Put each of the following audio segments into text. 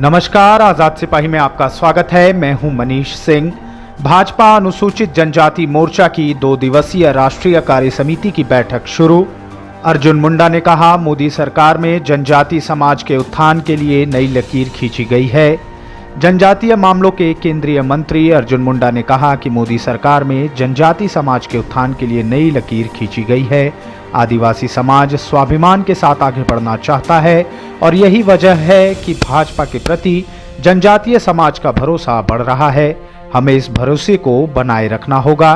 नमस्कार, आजाद सिपाही में आपका स्वागत है। मैं हूं मनीष सिंह। भाजपा अनुसूचित जनजाति मोर्चा की 2 दिवसीय राष्ट्रीय कार्य समिति की बैठक शुरू। अर्जुन मुंडा ने कहा, मोदी सरकार में जनजाति समाज के उत्थान के लिए नई लकीर खींची गई है। जनजातीय मामलों के केंद्रीय मंत्री अर्जुन मुंडा ने कहा कि मोदी सरकार में जनजाति समाज के उत्थान के लिए नई लकीर खींची गई है। आदिवासी समाज स्वाभिमान के साथ आगे बढ़ना चाहता है और यही वजह है कि भाजपा के प्रति जनजातीय समाज का भरोसा बढ़ रहा है। हमें इस भरोसे को बनाए रखना होगा।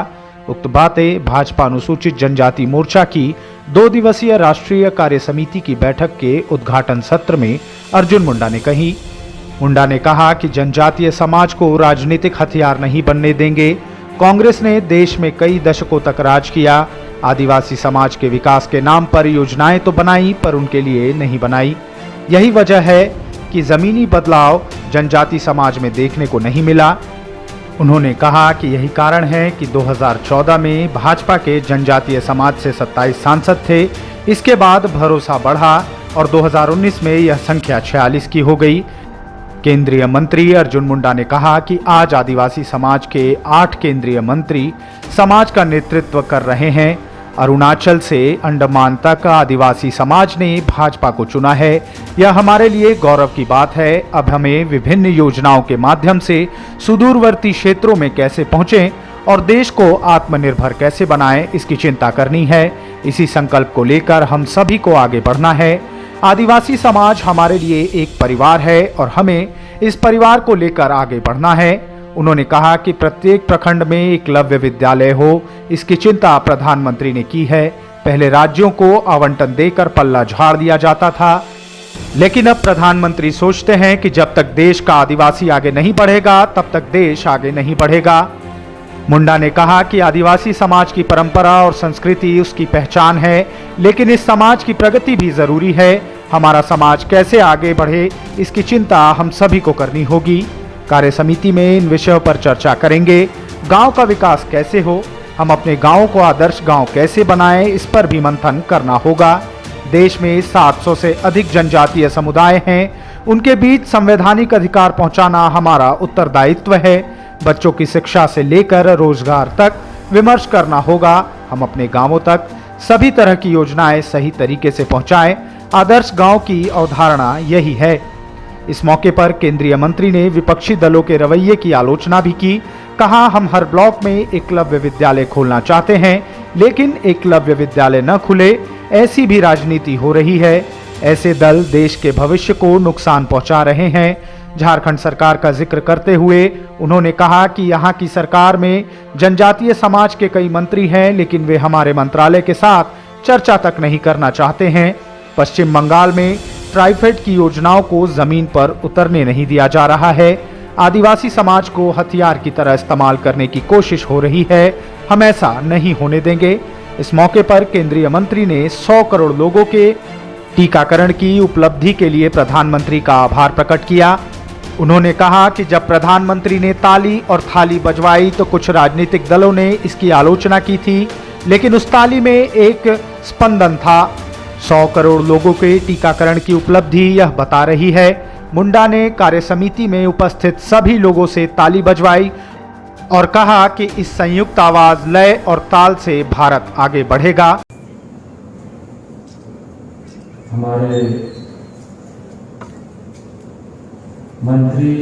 उक्त बातें भाजपा अनुसूचित जनजाति मोर्चा की 2 दिवसीय राष्ट्रीय कार्य समिति की बैठक के उद्घाटन सत्र में अर्जुन मुंडा ने कही। मुंडा ने कहा कि जनजातीय समाज को राजनीतिक हथियार नहीं बनने देंगे। कांग्रेस ने देश में कई दशकों तक राज किया। आदिवासी समाज के विकास के नाम पर योजनाएं तो बनाई, पर उनके लिए नहीं बनाई। यही वजह है कि जमीनी बदलाव जनजाति समाज में देखने को नहीं मिला। उन्होंने कहा कि यही कारण है कि 2014 में भाजपा के जनजातीय समाज से 27 सांसद थे। इसके बाद भरोसा बढ़ा और 2019 में यह संख्या 46 की हो गई। केंद्रीय मंत्री अर्जुन मुंडा ने कहा कि आज आदिवासी समाज के 8 केंद्रीय मंत्री समाज का नेतृत्व कर रहे हैं। अरुणाचल से अंडमान तक आदिवासी समाज ने भाजपा को चुना है। यह हमारे लिए गौरव की बात है। अब हमें विभिन्न योजनाओं के माध्यम से सुदूरवर्ती क्षेत्रों में कैसे पहुंचें और देश को आत्मनिर्भर कैसे बनाएं, इसकी चिंता करनी है। इसी संकल्प को लेकर हम सभी को आगे बढ़ना है। आदिवासी समाज हमारे लिए एक परिवार है और हमें इस परिवार को लेकर आगे बढ़ना है। उन्होंने कहा कि प्रत्येक प्रखंड में एकलव्य विद्यालय हो, इसकी चिंता प्रधानमंत्री ने की है। पहले राज्यों को आवंटन देकर पल्ला झाड़ दिया जाता था, लेकिन अब प्रधानमंत्री सोचते हैं कि जब तक देश का आदिवासी आगे नहीं बढ़ेगा तब तक देश आगे नहीं बढ़ेगा। मुंडा ने कहा कि आदिवासी समाज की परंपरा और संस्कृति उसकी पहचान है, लेकिन इस समाज की प्रगति भी जरूरी है। हमारा समाज कैसे आगे बढ़े, इसकी चिंता हम सभी को करनी होगी। कार्य समिति में इन विषयों पर चर्चा करेंगे। गांव का विकास कैसे हो, हम अपने गांवों को आदर्श गांव कैसे बनाएं, इस पर भी मंथन करना होगा। देश में 700 से अधिक जनजातीय समुदाय हैं। उनके बीच संवैधानिक अधिकार पहुंचाना हमारा उत्तरदायित्व है। बच्चों की शिक्षा से लेकर रोजगार तक विमर्श करना होगा। हम अपने गांवों तक सभी तरह की योजनाएं सही तरीके से पहुंचाएं। आदर्श गांव की अवधारणा यही है। इस मौके पर केंद्रीय मंत्री ने विपक्षी दलों के रवैये की आलोचना भी की। कहा, हम हर ब्लॉक में एकलव्य विद्यालय खोलना चाहते हैं, लेकिन एकलव्य विद्यालय न खुले, ऐसी भी राजनीति हो रही है। ऐसे दल देश के भविष्य को नुकसान पहुंचा रहे हैं। झारखंड सरकार का जिक्र करते हुए उन्होंने कहा कि यहाँ की सरकार में जनजातीय समाज के कई मंत्री हैं, लेकिन वे हमारे मंत्रालय के साथ चर्चा तक नहीं करना चाहते हैं। पश्चिम बंगाल में ट्राइफेड की योजनाओं को जमीन पर उतरने नहीं दिया जा रहा है। आदिवासी समाज को हथियार की तरह इस्तेमाल करने की कोशिश हो रही है। हम ऐसा नहीं होने देंगे। इस मौके पर केंद्रीय मंत्री ने 100 करोड़ लोगों के टीकाकरण की उपलब्धि के लिए प्रधानमंत्री का आभार प्रकट किया। उन्होंने कहा कि जब प्रधानमंत्री ने ताली और थाली बजवाई तो कुछ राजनीतिक दलों ने इसकी आलोचना की थी, लेकिन उस ताली में एक स्पंदन था। 100 करोड़ लोगों के टीकाकरण की उपलब्धि यह बता रही है। मुंडा ने कार्य समिति में उपस्थित सभी लोगों से ताली बजवाई और कहा कि इस संयुक्त आवाज, लय और ताल से भारत आगे बढ़ेगा। हमारे मंत्री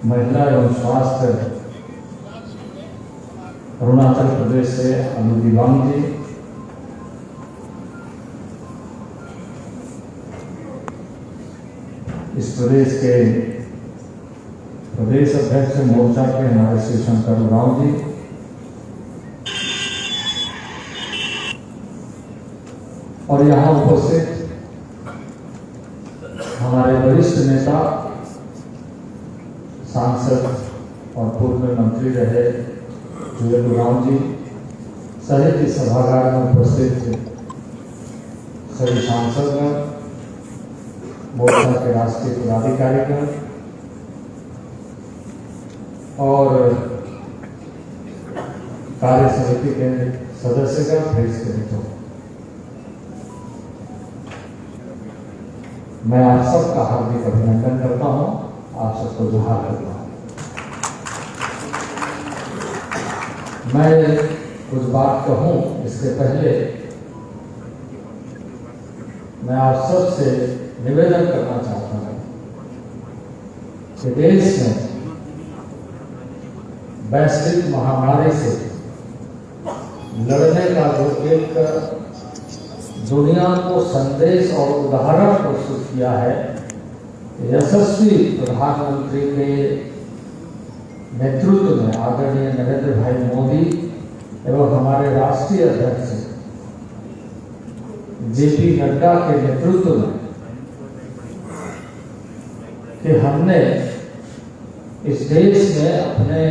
महिला एवं स्वास्थ्य अरुणाचल प्रदेश से अनुदी वांग जी, इस प्रदेश के प्रदेश अध्यक्ष मोर्चा के हमारे श्री शंकर राव जी, और यहाँ उपस्थित हमारे वरिष्ठ नेता, सांसद और पूर्व मंत्री रहे जुएल राव जी, सहित इस सभागार में उपस्थित सभी सांसदगण, मोर्चा के राष्ट्रीय पदाधिकारीगण और कार्य समिति के सदस्यगण, प्रेस के मित्रों, मैं आप सबका हार्दिक अभिनंदन करता हूं। सुधार करना है। मैं कुछ बात कहूं इससे पहले मैं आप सबसे निवेदन करना चाहता हूं कि देश में वैश्विक महामारी से लड़ने का जो एक दुनिया को संदेश और उदाहरण प्रस्तुत किया है, यशस्वी प्रधानमंत्री के नेतृत्व में आदरणीय नरेंद्र भाई मोदी एवं हमारे राष्ट्रीय अध्यक्ष जेपी नड्डा के नेतृत्व में कि हमने इस देश में अपने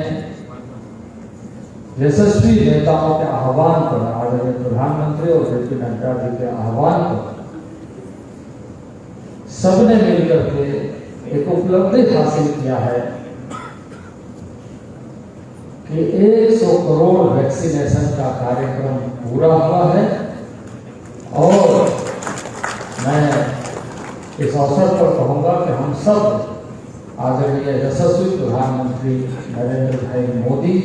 यशस्वी नेताओं के आह्वान पर, आदरणीय प्रधानमंत्री और जेपी नड्डा जी के आह्वान पर सबने मिलकर के एक उपलब्धि हासिल किया है कि 100 करोड़ वैक्सीनेशन का कार्यक्रम पूरा हुआ है। और मैं इस अवसर पर कहूंगा कि हम सब आदरणीय यशस्वी प्रधानमंत्री नरेंद्र भाई मोदी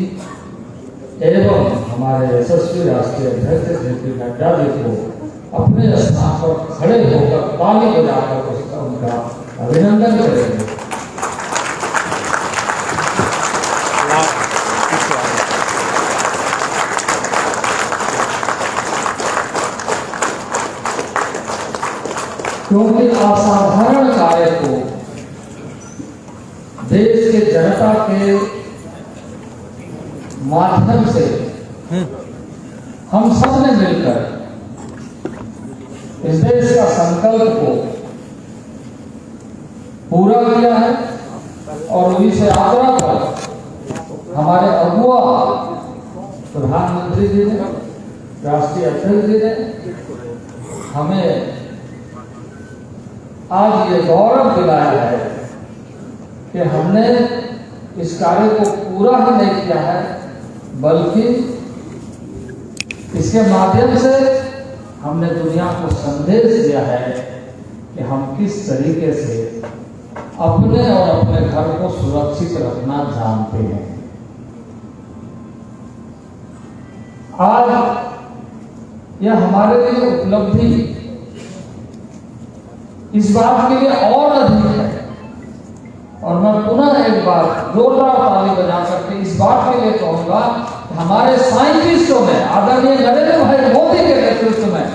एवं हमारे यशस्वी राष्ट्रीय अध्यक्ष जेपी नड्डा जी को अपने स्थान पर खड़े होकर ताली बजाकर उसका उनका अभिनंदन करेंगे। क्योंकि असाधारण कार्य को देश के जनता के माध्यम से हम सब ने मिलकर इस देश का संकल्प को पूरा किया है। और उन्हीं से यात्रा पर हमारे अगुआ प्रधानमंत्री जी ने, राष्ट्रीय अध्यक्ष जी ने हमें आज ये गौरव दिलाया है कि हमने इस कार्य को पूरा ही नहीं किया है, बल्कि इसके माध्यम से हमने दुनिया को संदेश दिया है कि हम किस तरीके से अपने और अपने घर को सुरक्षित रखना जानते हैं। आज यह हमारे लिए उपलब्धि इस बात के लिए और अधिक है। और मैं पुनः एक बार जोरदार ताली बजा करके इस बात के लिए कहूंगा कि हमारे साइंटिस्टों ने आदरणीय नरेंद्र भाई मोदी के नेतृत्व में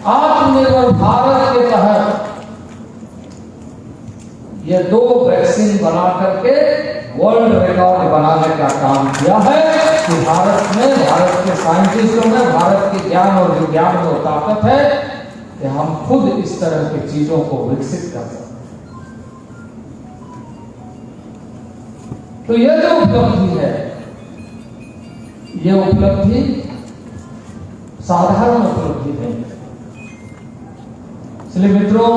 आत्मनिर्भर भारत के तहत ये 2 वैक्सीन बना करके वर्ल्ड रिकॉर्ड बनाने का काम किया है कि भारत में, भारत के साइंटिस्टों में, भारत के ज्ञान और विज्ञान में ताकत है कि हम खुद इस तरह की चीजों को विकसित कर सकते हैं। तो यह जो उपलब्धि है, यह उपलब्धि साधारण उपलब्धि नहीं है। इसलिए मित्रों,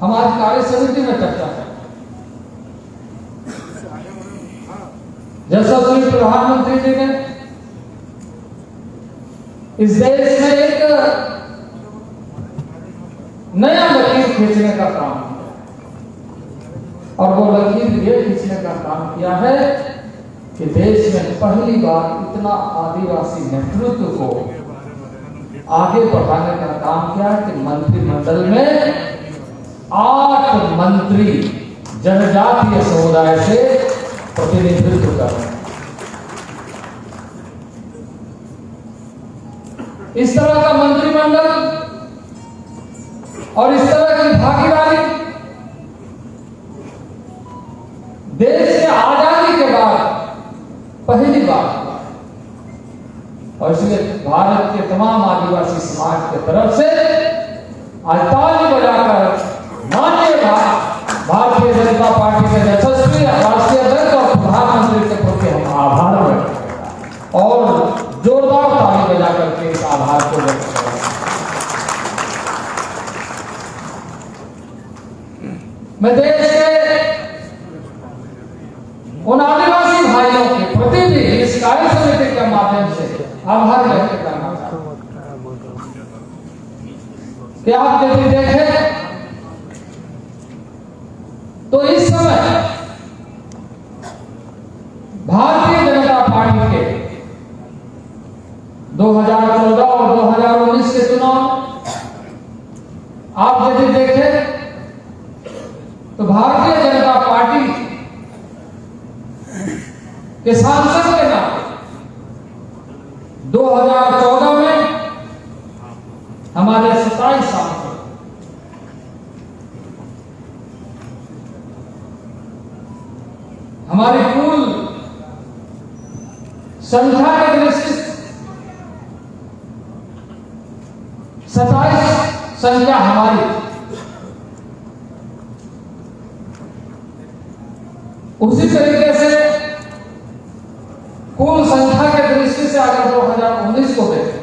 हम आज कार्य समिति में चर्चा करें। यशस्वी प्रधानमंत्री जी ने इस देश में एक नया लकीर खींचने का काम किया, और वो लकीर ये खींचने का काम किया है कि देश में पहली बार इतना आदिवासी नेतृत्व को आगे बढ़ाने का काम किया कि मंत्रिमंडल में 8 मंत्री जनजातीय समुदाय से प्रतिनिधित्व कर रहे हैं। इस तरह का मंत्रिमंडल और इस तरह की भागीदारी देश के आजादी के बाद पहली बार, और इसलिए भारत के तमाम आदिवासी समाज की तरफ से आज ताली बजाकर माननीय भारतीय जनता पार्टी के यशस्वी राष्ट्रीय अध्यक्ष और प्रधानमंत्री के प्रति हम आभार व्यक्त करते हैं और जोरदार ताली बजा करके इस आभार को व्यक्त करते हैं। मैं देश के उन आदिवासी भाइयों के प्रति भी इस कार्य समिति के माध्यम से आभार व्यक्त करना चाहता हूं कि आप यदि देखें तो इस समय तो भारतीय जनता पार्टी के सांसद के नाते 2014 में हमारे 27 सांसद हमारी कुल संख्या की दृष्टि 27 संख्या हमारी, उसी तरीके से कुल संख्या की दृष्टि से अगर 2019 को देखें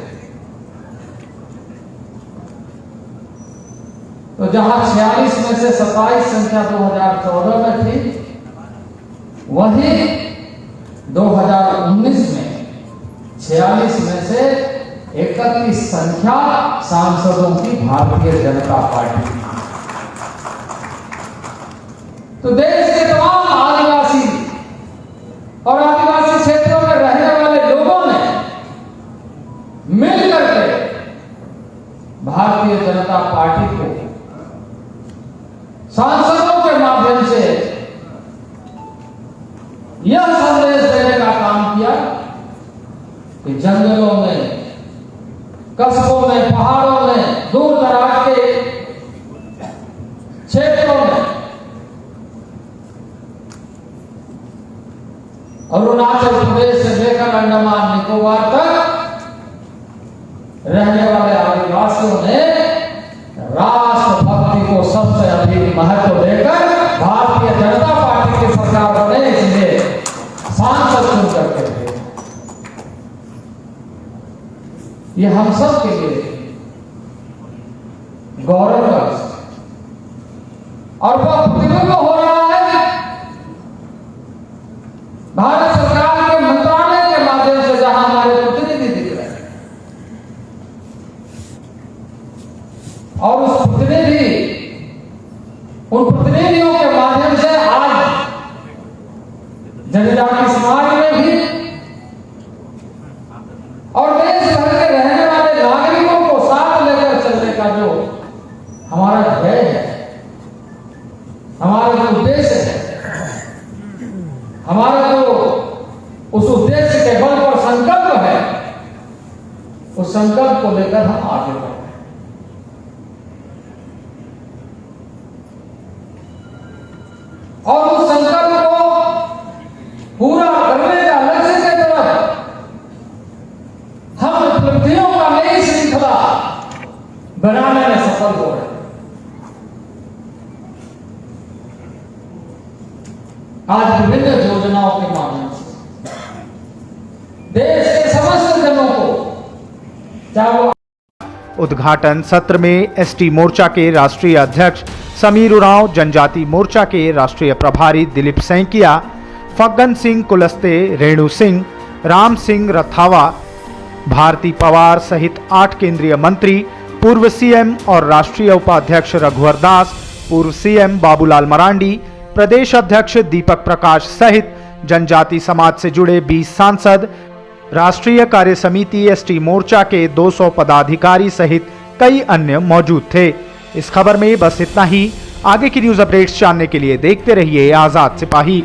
तो जहां 46 में से 27 संख्या 2014 में थी, वहीं 2019 में 46 में से 31 संख्या सांसदों की भारतीय जनता पार्टी की। तो देश के तमाम आदिवासी और आदिवासी क्षेत्रों में रहने वाले लोगों ने मिलकर के भारतीय जनता पार्टी को सांसदों के माध्यम से यह संदेश देने का काम किया कि जंगलों में, कस्बों में, पहाड़ों में, दूर दराज के क्षेत्रों में, अरुणाचल प्रदेश से लेकर अंडमान निकोबार तक रहने वाले आदिवासियों ने राष्ट्रभक्ति को सबसे अधिक महत्व देकर भारतीय जनता पार्टी की सरकार बने, इसलिए सांसद चुन करके थे। ये हम सब के लिए गौरव का विषय और वह प्रतिबिंब हो रहा है भारत सरकार के मंत्रालय के माध्यम से, जहां हमारे प्रतिनिधि दिख रहे हैं और उन प्रतिनिधियों के माध्यम से आज जनजातीय समाज में भी और देश भर के रहने वाले नागरिकों को साथ लेकर चलने का जो हमारा ध्येय है, हमारा जो उद्देश्य है, हमारा जो उस उद्देश्य के बल पर संकल्प है, उस संकल्प को लेकर हम आगे बढ़ रहे हैं। और उस संकल्प को पूरा करने का लक्ष्य के तरफ हम उपलब्धियों का नई श्रृंखला बनाने में सफल हो रहे हैं। आज विभिन्न योजनाओं के माध्यम से देश के समस्त जनों को, चाहे वो उद्घाटन सत्र में एसटी मोर्चा के राष्ट्रीय अध्यक्ष समीर उरांव, जनजाति मोर्चा के राष्ट्रीय प्रभारी दिलीप सैकिया, फग्गन सिंह कुलस्ते, रेणु सिंह, राम सिंह रथावा, भारती पवार सहित 8 केंद्रीय मंत्री, पूर्व सीएम और राष्ट्रीय उपाध्यक्ष रघुवर दास, पूर्व सीएम बाबूलाल मरांडी, प्रदेश अध्यक्ष दीपक प्रकाश सहित जनजाति समाज से जुड़े 20 सांसद, राष्ट्रीय कार्य समिति एसटी मोर्चा के 200 पदाधिकारी सहित कई अन्य मौजूद थे। इस खबर में बस इतना ही। आगे की न्यूज अपडेट्स जानने के लिए देखते रहिए आजाद सिपाही।